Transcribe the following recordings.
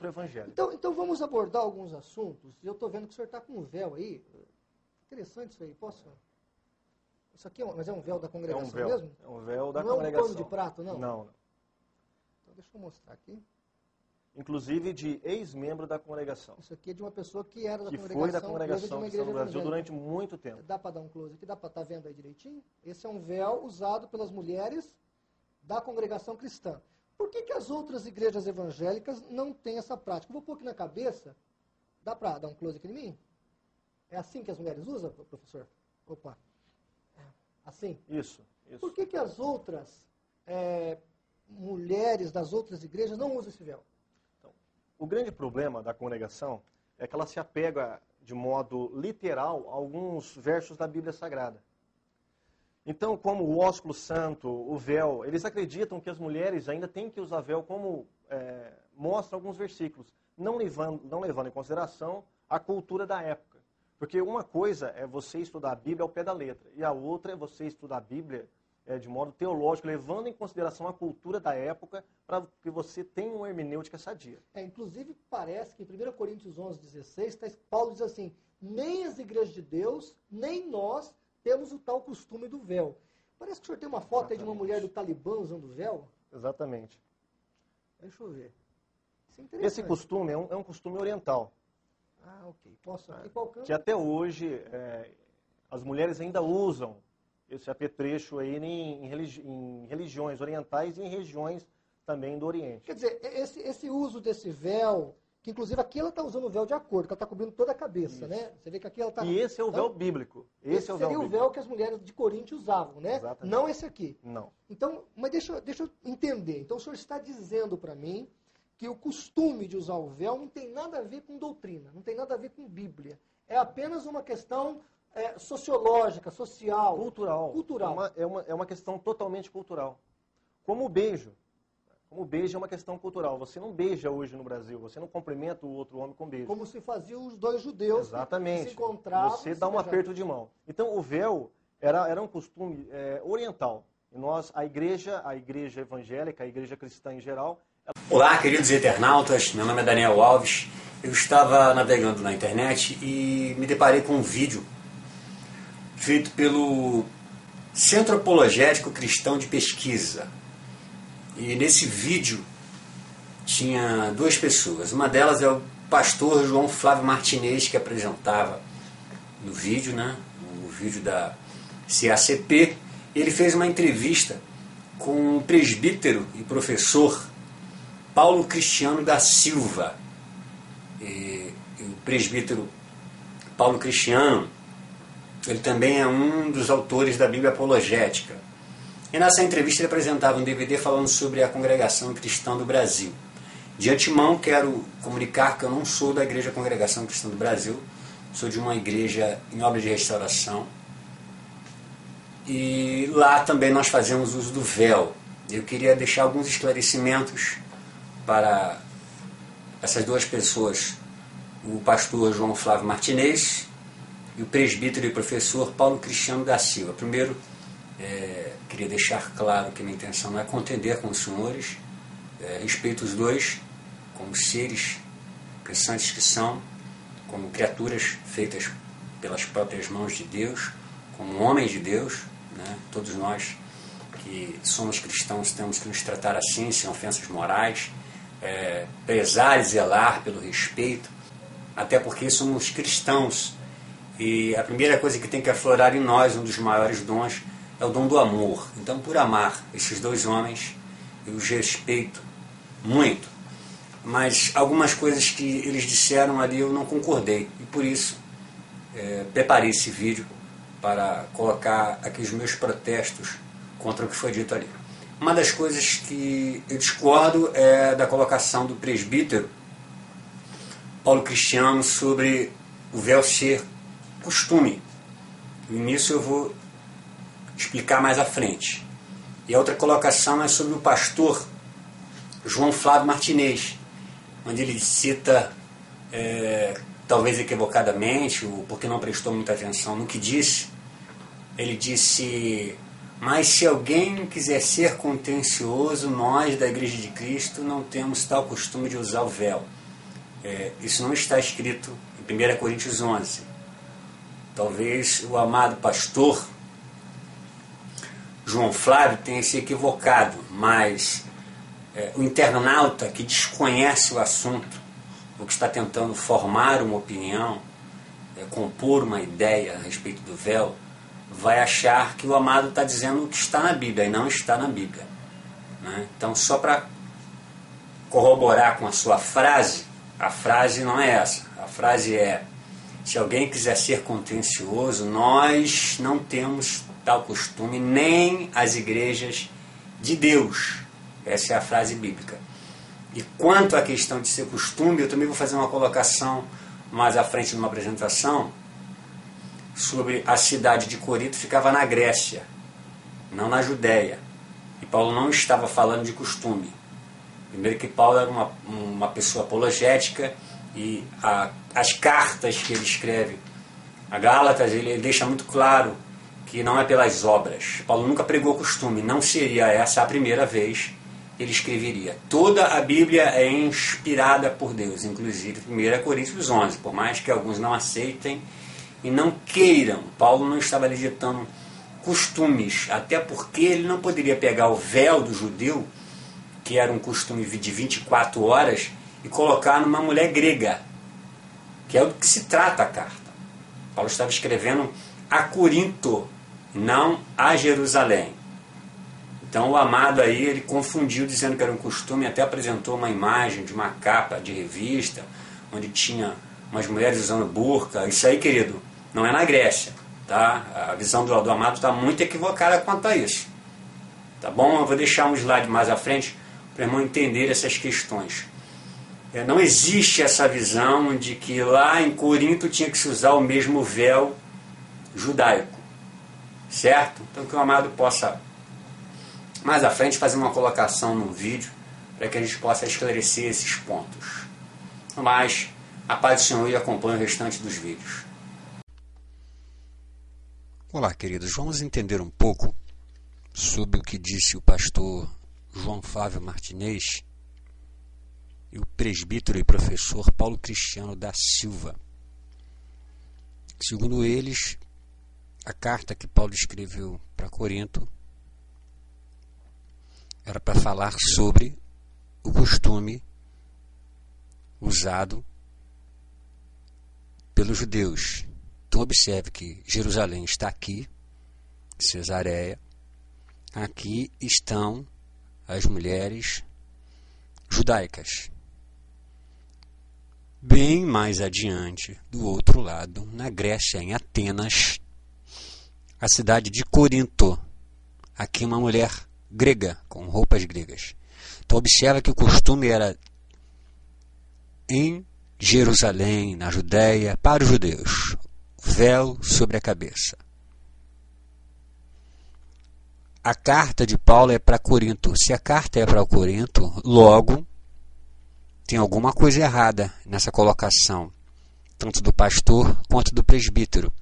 evangélico. Então vamos abordar alguns assuntos. Eu estou vendo que o senhor está com um véu aí. Interessante isso aí. Posso? Isso aqui mas é um véu da congregação É um véu, mesmo? é um véu da não congregação. Não é um pano de prato, não? Não. Então deixa eu mostrar aqui. Inclusive de ex-membro da congregação. Isso aqui é de uma pessoa que era da que congregação. foi da congregação de uma cristã igreja no Brasil evangélica. durante muito tempo. Dá para dar um close aqui? Dá para estar vendo aí direitinho? Esse é um véu usado pelas mulheres da congregação cristã. Por que as outras igrejas evangélicas não têm essa prática? Eu vou pôr aqui na cabeça. Dá para dar um close aqui em mim? É assim que as mulheres usam, professor? Opa. Assim? Isso. Por que as outras mulheres das outras igrejas não usam esse véu? Então, o grande problema da congregação é que ela se apega de modo literal a alguns versos da Bíblia Sagrada. Então, como o ósculo santo, o véu, eles acreditam que as mulheres ainda têm que usar véu como mostra alguns versículos, não levando em consideração a cultura da época. Porque uma coisa é você estudar a Bíblia ao pé da letra, e a outra é você estudar a Bíblia de modo teológico, levando em consideração a cultura da época, para que você tenha uma hermenêutica sadia. Inclusive, parece que em 1 Coríntios 11:16, Paulo diz assim, nem as igrejas de Deus, nem nós temos o tal costume do véu. Parece que o senhor tem uma foto aí de uma mulher do Talibã usando véu. Exatamente. Deixa eu ver. Isso é interessante. Esse costume é um costume oriental. Ah, ok. Posso aqui qual Que até hoje as mulheres ainda usam esse apetrecho aí em religiões orientais e em regiões também do Oriente. Quer dizer, esse uso desse véu, que inclusive aqui ela está usando o véu de acordo, que ela está cobrindo toda a cabeça, né? Você vê que aqui ela está... E esse é o véu bíblico. Esse seria o véu que as mulheres de Corinto usavam, né? Exatamente. Não esse aqui. Não. Então, mas deixa eu entender. Então o senhor está dizendo para mim que o costume de usar o véu não tem nada a ver com doutrina, não tem nada a ver com Bíblia. É apenas uma questão sociológica, social. Cultural. É uma questão totalmente cultural. Como o beijo. Como o beijo é uma questão cultural. Você não beija hoje no Brasil, você não cumprimenta o outro homem com beijo. Como se faziam os dois judeus. Exatamente. Que se encontravam. Você dá um aperto de mão. Então o véu era um costume oriental. E nós, a igreja evangélica, a igreja cristã em geral... Olá, queridos internautas, meu nome é Daniel Alves. Eu estava navegando na internet e me deparei com um vídeo feito pelo Centro Apologético Cristão de Pesquisa. E nesse vídeo tinha duas pessoas. Uma delas é o pastor João Flávio Martinez, que apresentava no vídeo, né? O vídeo da CACP. Ele fez uma entrevista com o presbítero e professor Paulo Cristiano da Silva. E o presbítero Paulo Cristiano, ele também é um dos autores da Bíblia Apologética. E nessa entrevista ele apresentava um DVD falando sobre a Congregação Cristã do Brasil. De antemão quero comunicar que eu não sou da Igreja Congregação Cristã do Brasil, sou de uma igreja em obra de restauração. E lá também nós fazemos uso do véu. Eu queria deixar alguns esclarecimentos para essas duas pessoas, o pastor João Flávio Martinez e o presbítero e professor Paulo Cristiano da Silva. Primeiro, queria deixar claro que minha intenção não é contender com os senhores, respeito os dois como seres pensantes que são, como criaturas feitas pelas próprias mãos de Deus, como homens de Deus, né? Todos nós que somos cristãos temos que nos tratar assim, sem ofensas morais, prezar e zelar pelo respeito, até porque somos cristãos e a primeira coisa que tem que aflorar em nós, um dos maiores dons, é o dom do amor. Então, por amar esses dois homens, eu os respeito muito, mas algumas coisas que eles disseram ali eu não concordei e por isso preparei esse vídeo para colocar aqui os meus protestos contra o que foi dito ali. Uma das coisas que eu discordo é da colocação do presbítero Paulo Cristiano sobre o véu ser costume. E nisso eu vou explicar mais à frente. E a outra colocação é sobre o pastor João Flávio Martinez, onde ele cita, talvez equivocadamente, ou porque não prestou muita atenção no que disse, ele disse: mas se alguém quiser ser contencioso, nós da Igreja de Cristo não temos tal costume de usar o véu. Isso não está escrito em 1 Coríntios 11. Talvez o amado pastor João Flávio tenha se equivocado, mas o internauta que desconhece o assunto, ou que está tentando formar uma opinião, compor uma ideia a respeito do véu, vai achar que o amado está dizendo o que está na Bíblia, e não está na Bíblia, né? Então, só para corroborar com a sua frase, a frase não é essa. A frase é: se alguém quiser ser contencioso, nós não temos tal costume, nem as igrejas de Deus. Essa é a frase bíblica. E quanto à questão de ser costume, eu também vou fazer uma colocação mais à frente numa apresentação sobre a cidade de Corinto, ficava na Grécia, não na Judéia. E Paulo não estava falando de costume. Primeiro que Paulo era uma pessoa apologética, e as cartas que ele escreve a Gálatas, ele deixa muito claro que não é pelas obras. Paulo nunca pregou costume, não seria essa a primeira vez que ele escreveria. Toda a Bíblia é inspirada por Deus, inclusive 1 Coríntios 11, por mais que alguns não aceitem e não queiram. Paulo não estava ali ditando costumes, até porque ele não poderia pegar o véu do judeu, que era um costume de 24 horas, e colocar numa mulher grega, que é do que se trata a carta. Paulo estava escrevendo a Corinto, não a Jerusalém. Então o amado aí, ele confundiu dizendo que era um costume, até apresentou uma imagem de uma capa de revista, onde tinha umas mulheres usando burca. Isso aí, querido, não é na Grécia, tá? A visão do amado está muito equivocada quanto a isso. Tá bom? Eu vou deixar um slide mais à frente para o irmão entender essas questões. Não existe essa visão de que lá em Corinto tinha que se usar o mesmo véu judaico, certo? Então que o amado possa mais à frente fazer uma colocação no vídeo para que a gente possa esclarecer esses pontos. Mas a paz do Senhor e acompanhe o restante dos vídeos. Olá, queridos. Vamos entender um pouco sobre o que disse o pastor João Flávio Martinez e o presbítero e professor Paulo Cristiano da Silva. Segundo eles, a carta que Paulo escreveu para Corinto era para falar sobre o costume usado pelos judeus. Então observe que Jerusalém está aqui, Cesareia, aqui estão as mulheres judaicas. Bem mais adiante, do outro lado, na Grécia, em Atenas, a cidade de Corinto, aqui uma mulher grega, com roupas gregas. Então observa que o costume era em Jerusalém, na Judéia, para os judeus, véu sobre a cabeça. A carta de Paulo é para Corinto. Se a carta é para Corinto, logo tem alguma coisa errada nessa colocação, tanto do pastor quanto do presbítero.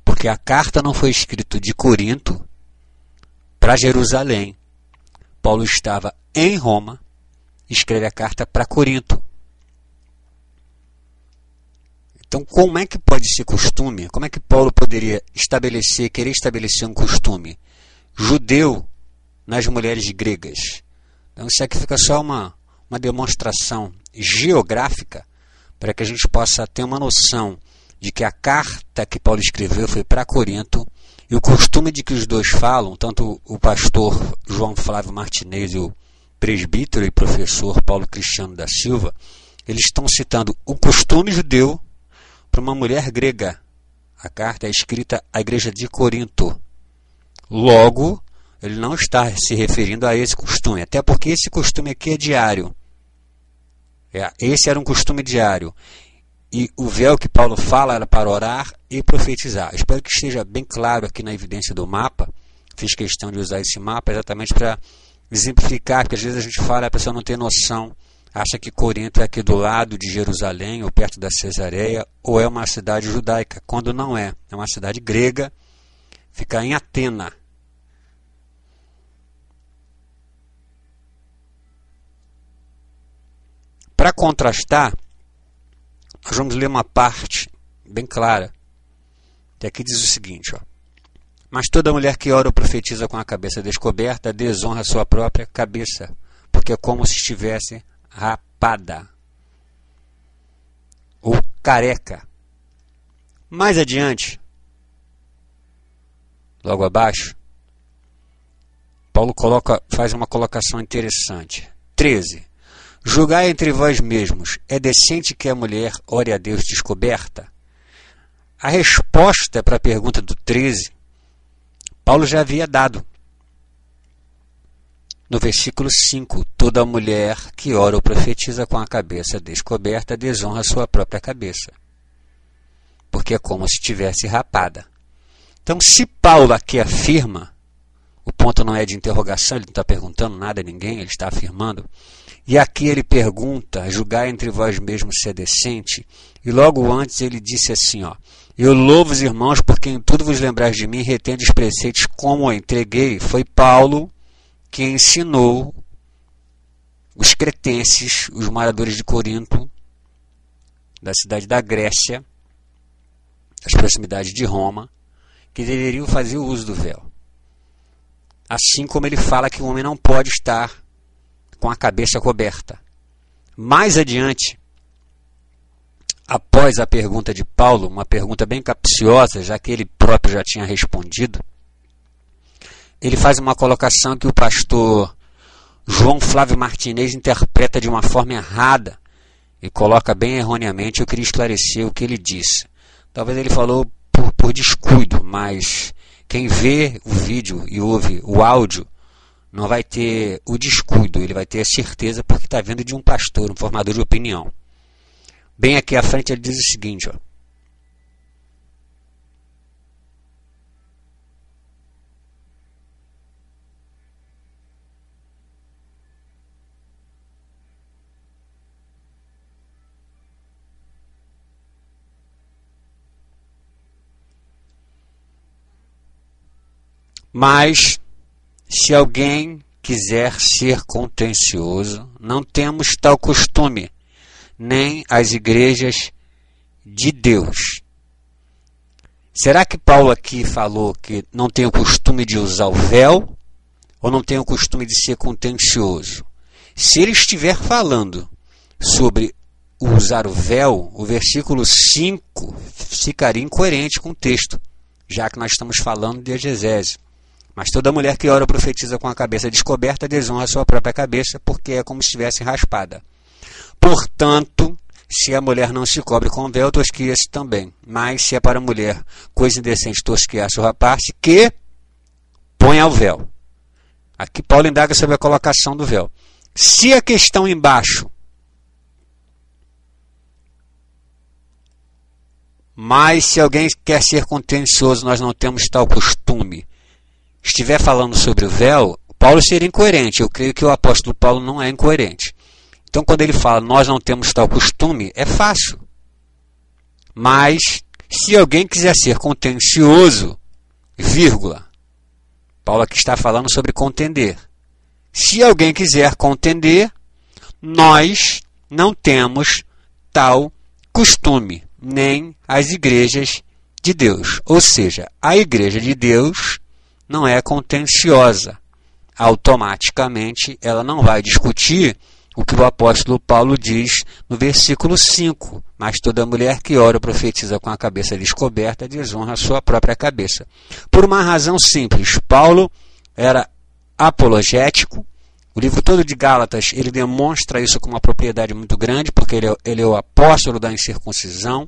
Porque a carta não foi escrita de Corinto para Jerusalém. Paulo estava em Roma, escreve a carta para Corinto. Então, como é que pode ser costume? Como é que Paulo poderia querer estabelecer um costume judeu nas mulheres gregas? Então, isso aqui fica só uma demonstração geográfica para que a gente possa ter uma noção de que a carta que Paulo escreveu foi para Corinto, e o costume de que os dois falam, tanto o pastor João Flávio Martinez e o presbítero e professor Paulo Cristiano da Silva, eles estão citando o costume judeu para uma mulher grega. A carta é escrita à igreja de Corinto. Logo, ele não está se referindo a esse costume, até porque esse costume aqui é diário. Esse era um costume diário. E o véu que Paulo fala era para orar e profetizar. Espero que esteja bem claro aqui na evidência do mapa. Fiz questão de usar esse mapa exatamente para exemplificar, porque às vezes a gente fala e a pessoa não tem noção, acha que Corinto é aqui do lado de Jerusalém, ou perto da Cesareia, ou é uma cidade judaica, quando não é. É uma cidade grega, fica em Atena. para contrastar, nós vamos ler uma parte bem clara, que aqui diz o seguinte, ó. Mas toda mulher que ora ou profetiza com a cabeça descoberta desonra sua própria cabeça, porque é como se estivesse rapada ou careca. Mais adiante, logo abaixo, Paulo faz uma colocação interessante. 13. Julgai entre vós mesmos, é decente que a mulher ore a Deus descoberta? A resposta para a pergunta do 13, Paulo já havia dado. No versículo 5, toda mulher que ora ou profetiza com a cabeça descoberta desonra sua própria cabeça, porque é como se estivesse rapada. Então, se Paulo aqui afirma, o ponto não é de interrogação, ele não está perguntando nada a ninguém, ele está afirmando, e aqui ele pergunta, julgai entre vós mesmos se é decente, e logo antes ele disse assim, ó, eu louvo os irmãos porque em tudo vos lembrais de mim, retendo os preceitos como eu entreguei. Foi Paulo que ensinou os cretenses, os moradores de Corinto, da cidade da Grécia, as proximidades de Roma, que deveriam fazer o uso do véu. Assim como ele fala que o homem não pode estar com a cabeça coberta. Mais adiante, após a pergunta de Paulo, uma pergunta bem capciosa, já que ele próprio já tinha respondido, ele faz uma colocação que o pastor João Flávio Martinez interpreta de uma forma errada e coloca bem erroneamente. Eu queria esclarecer o que ele disse. Talvez ele falou por descuido, mas quem vê o vídeo e ouve o áudio não vai ter o descuido, ele vai ter a certeza porque está vindo de um pastor, um formador de opinião. Bem aqui à frente ele diz o seguinte, ó. Mas, se alguém quiser ser contencioso, não temos tal costume, nem as igrejas de Deus. Será que Paulo aqui falou que não tem o costume de usar o véu, ou não tem o costume de ser contencioso? Se ele estiver falando sobre usar o véu, o versículo 5 ficaria incoerente com o texto, já que nós estamos falando de exegese. Mas toda mulher que ora ou profetiza com a cabeça descoberta desonra a sua própria cabeça, porque é como se estivesse raspada. Portanto, se a mulher não se cobre com véu, tosqueia-se também. Mas se é para a mulher coisa indecente tosquear-se ou rapar-se, que ponha o véu. Aqui Paulo indaga sobre a colocação do véu. Se a questão embaixo, mas se alguém quer ser contencioso, nós não temos tal costume, estiver falando sobre o véu, Paulo seria incoerente. Eu creio que o apóstolo Paulo não é incoerente. Então, quando ele fala, nós não temos tal costume, é fácil. Mas, se alguém quiser ser contencioso, vírgula, Paulo aqui está falando sobre contender. Se alguém quiser contender, nós não temos tal costume, nem as igrejas de Deus. Ou seja, a igreja de Deus não é contenciosa. Automaticamente, ela não vai discutir o que o apóstolo Paulo diz no versículo 5. Mas toda mulher que ora ou profetiza com a cabeça descoberta desonra a sua própria cabeça. Por uma razão simples. Paulo era apologético. O livro todo de Gálatas, ele demonstra isso com uma propriedade muito grande, porque ele é o apóstolo da incircuncisão.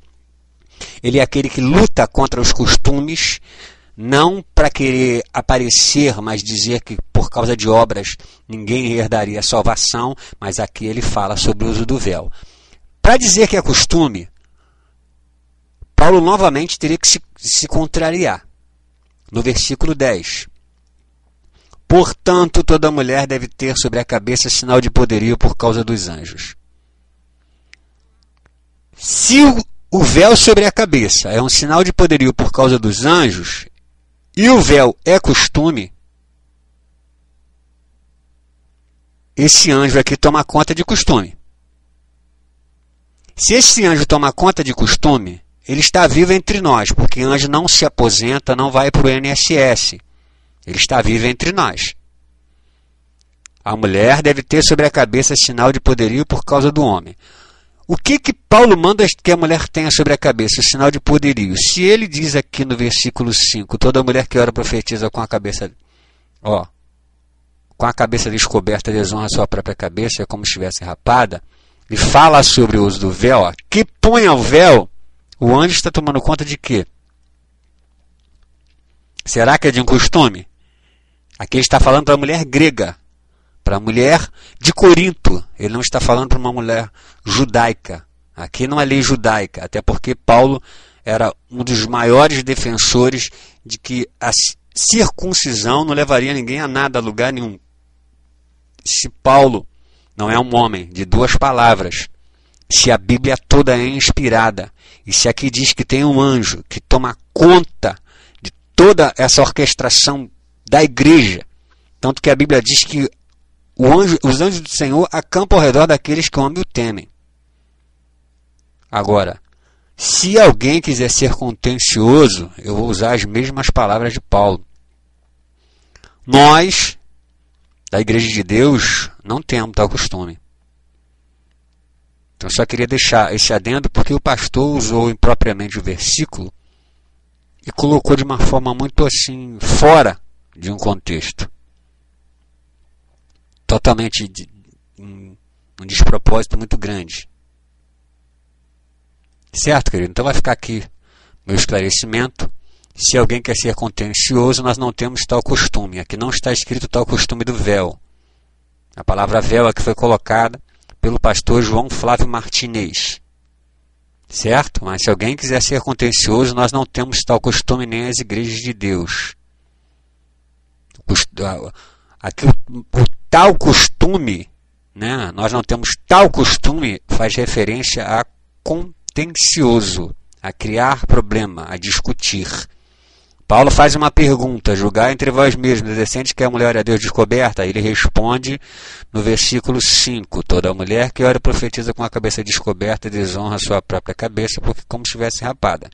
Ele é aquele que luta contra os costumes, não para querer aparecer, mas dizer que por causa de obras ninguém herdaria a salvação, mas aqui ele fala sobre o uso do véu. Para dizer que é costume, Paulo novamente teria que se contrariar. No versículo 10. Portanto, toda mulher deve ter sobre a cabeça sinal de poderio por causa dos anjos. Se o véu sobre a cabeça é um sinal de poderio por causa dos anjos, e o véu é costume, esse anjo aqui toma conta de costume. Se esse anjo toma conta de costume, ele está vivo entre nós, porque anjo não se aposenta, não vai para o INSS. Ele está vivo entre nós. A mulher deve ter sobre a cabeça sinal de poderio por causa do homem. O que Paulo manda que a mulher tenha sobre a cabeça? O sinal de poderio. Se ele diz aqui no versículo 5, toda mulher que ora profetiza com a cabeça, com a cabeça descoberta desonra a sua própria cabeça, é como se estivesse rapada, e fala sobre o uso do véu, que ponha o véu, o anjo está tomando conta de quê? Será que é de um costume? Aqui ele está falando para a mulher grega, para a mulher de Corinto. Ele não está falando para uma mulher judaica. Aqui não é lei judaica, até porque Paulo era um dos maiores defensores de que a circuncisão não levaria ninguém a nada, a lugar nenhum. Se Paulo não é um homem de duas palavras, se a Bíblia toda é inspirada, e se aqui diz que tem um anjo que toma conta de toda essa orquestração da igreja, tanto que a Bíblia diz que os anjos do Senhor acampam ao redor daqueles que o amam e o temem. Agora, se alguém quiser ser contencioso, eu vou usar as mesmas palavras de Paulo. Nós, da Igreja de Deus, não temos tal costume. Então, eu só queria deixar esse adendo porque o pastor usou impropriamente o versículo e colocou de uma forma muito assim, fora de um contexto. Totalmente um despropósito muito grande. Certo, querido? Então vai ficar aqui meu esclarecimento. Se alguém quer ser contencioso, nós não temos tal costume. Aqui não está escrito tal costume do véu. A palavra véu aqui foi colocada pelo pastor João Flávio Martinez. Certo? Mas se alguém quiser ser contencioso, nós não temos tal costume nem as igrejas de Deus. Aqui o tal costume, né? Nós não temos tal costume, faz referência a contencioso, a criar problema, a discutir. Paulo faz uma pergunta: julgai entre vós mesmos, é decente que a mulher ore a Deus descoberta? Ele responde no versículo 5, toda mulher que ora profetiza com a cabeça descoberta desonra a sua própria cabeça, porque como se estivesse rapada.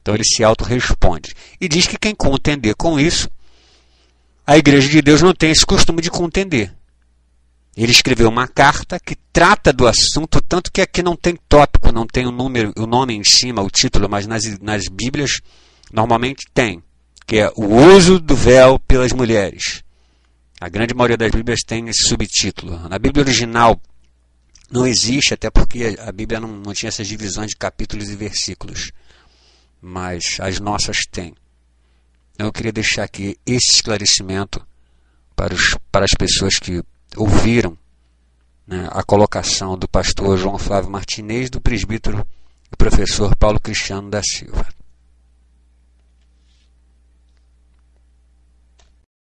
Então ele se auto-responde. E diz que quem contender com isso, a Igreja de Deus não tem esse costume de contender. Ele escreveu uma carta que trata do assunto, tanto que aqui não tem tópico, não tem o nome em cima, o título, mas nas Bíblias normalmente tem, que é o uso do véu pelas mulheres. A grande maioria das Bíblias tem esse subtítulo. Na Bíblia original não existe, até porque a Bíblia não tinha essas divisões de capítulos e versículos, mas as nossas têm. Então eu queria deixar aqui esse esclarecimento para as pessoas que ouviram, né, a colocação do pastor João Flávio Martinez, do presbítero e professor Paulo Cristiano da Silva.